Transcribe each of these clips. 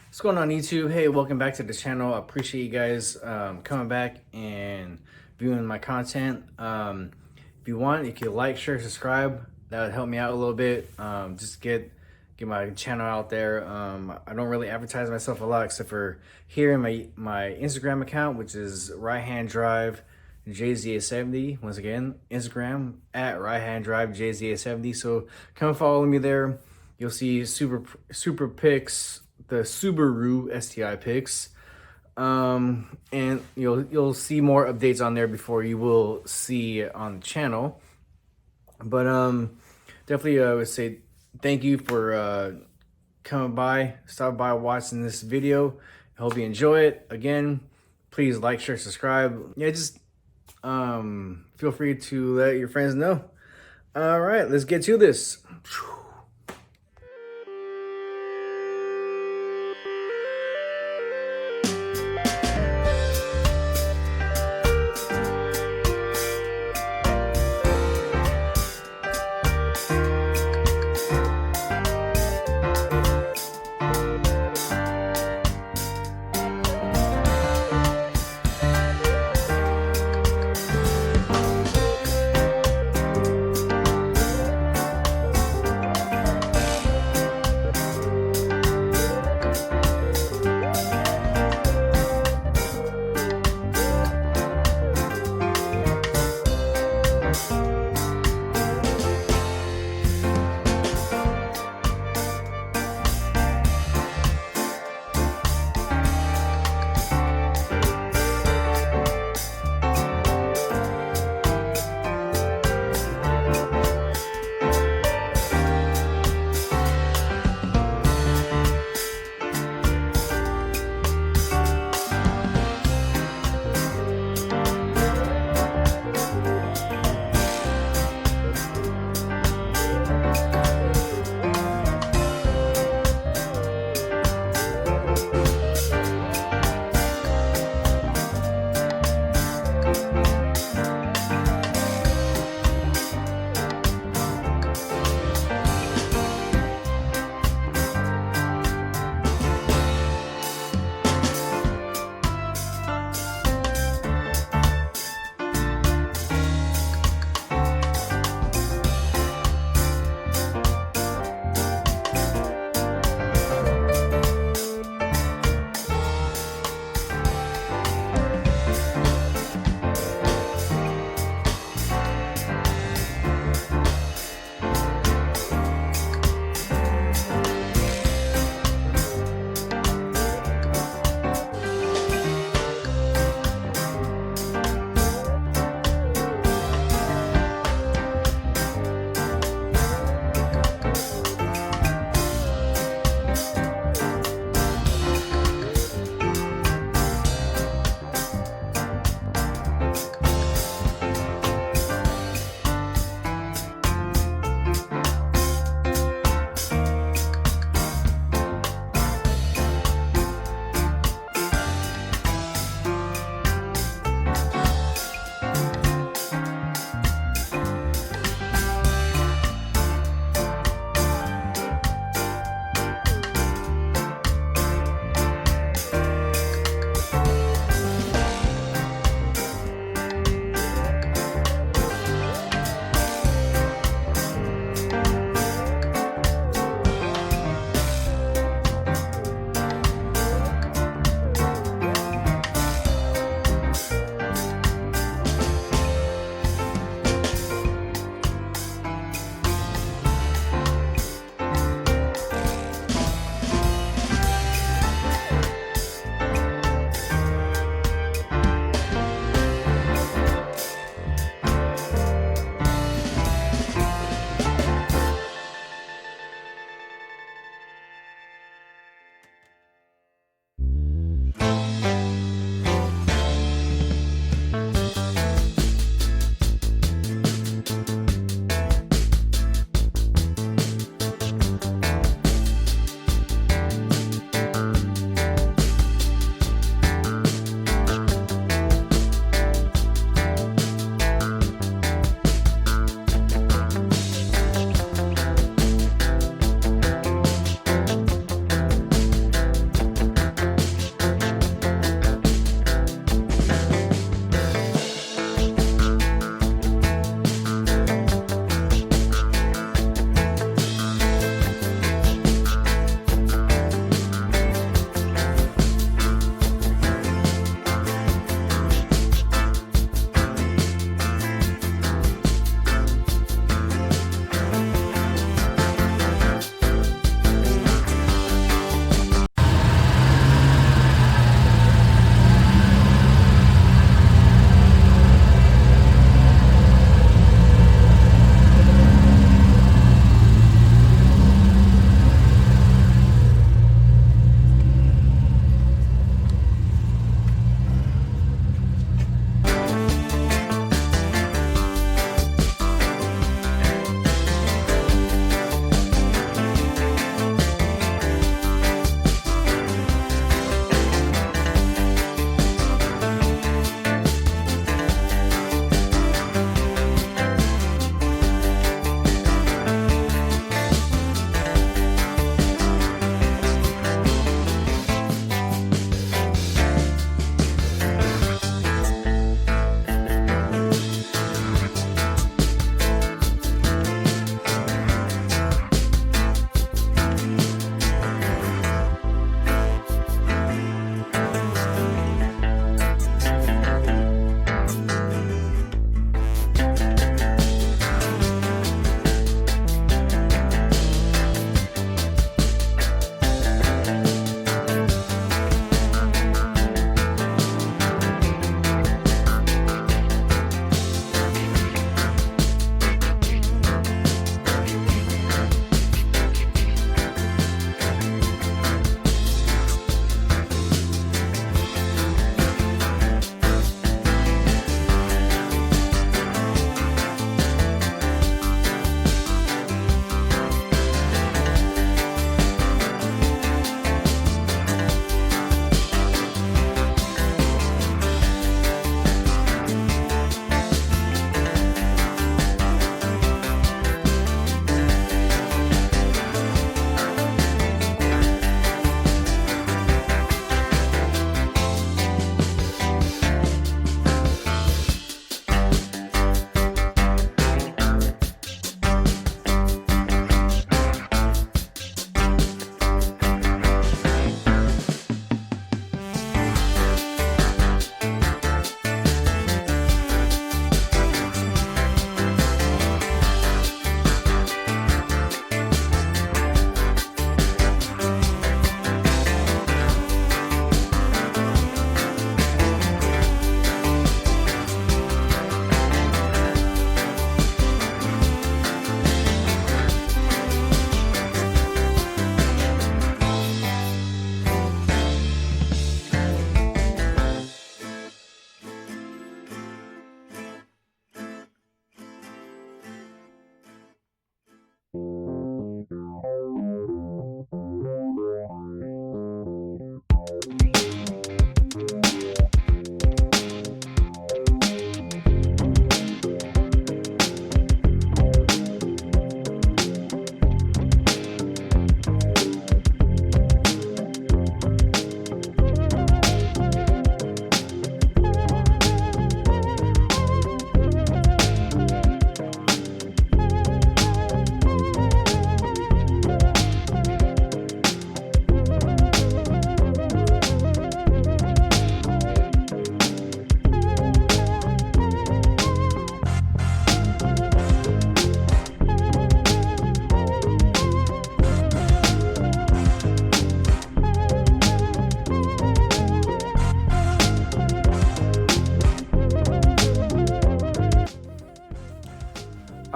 What's going on, YouTube? Hey, welcome back to the channel. I appreciate you guys coming back and viewing my content. If you want, you can like, share, subscribe. That would help me out a little bit. Just get my channel out there. I don't really advertise myself a lot except for here in my Instagram account, which is Right Hand Drive JZA70. Once again, Instagram at Right Hand Drive JZA70. So come follow me there. You'll see super pics, the Subaru STI pics, and you'll see more updates on there before you will see it on the channel. But definitely I would say thank you for coming by, stop by watching this video. I hope you enjoy it. Again, please like, share, subscribe. Yeah, just feel free to let your friends know. All right, let's get to this.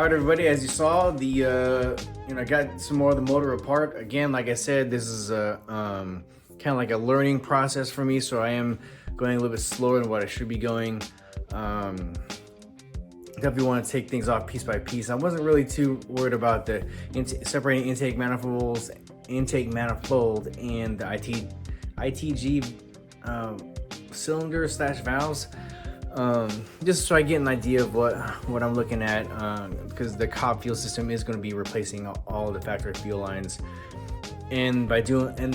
All right, everybody, as you saw, I got some more of the motor apart. Again, like I said, this is a kind of like a learning process for me, so I am going a little bit slower than what I should be going. Definitely want to take things off piece by piece. I wasn't really too worried about the separating intake manifold and the ITG cylinder / valves. Just so I get an idea of what I'm looking at, because the Cobb fuel system is going to be replacing all the factory fuel lines, and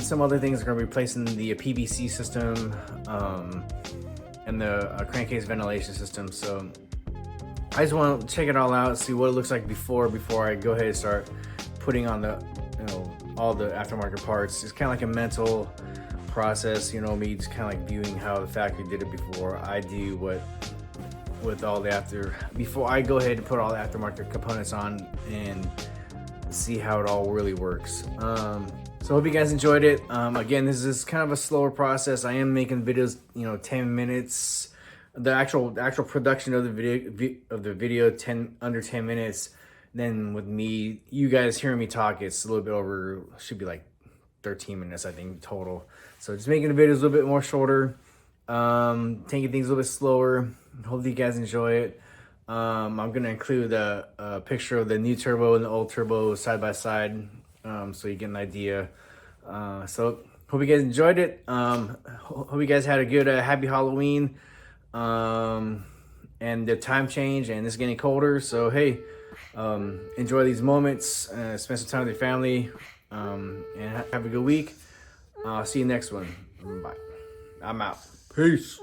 some other things are going to be replacing the PVC system and the crankcase ventilation system. So I just want to check it all out, see what it looks like before I go ahead and start putting on all the aftermarket parts. It's kind of like a mental process, me just kind of like viewing how the factory did it before I do before I go ahead and put all the aftermarket components on and see how it all really works. So hope you guys enjoyed it. Again, this is kind of a slower process. I am making videos 10 minutes. The actual production of the video under 10 minutes. Then with me, you guys hearing me talk, it's a little bit over, should be like 13 minutes, I think, total. So just making the videos a little bit more shorter, taking things a little bit slower. Hopefully you guys enjoy it. I'm gonna include a picture of the new turbo and the old turbo side by side, so you get an idea. So hope you guys enjoyed it. Hope you guys had a good happy Halloween. And the time change, and it's getting colder, so hey, enjoy these moments, spend some time with your family, and have a good week. See you next one. Bye. I'm out. Peace.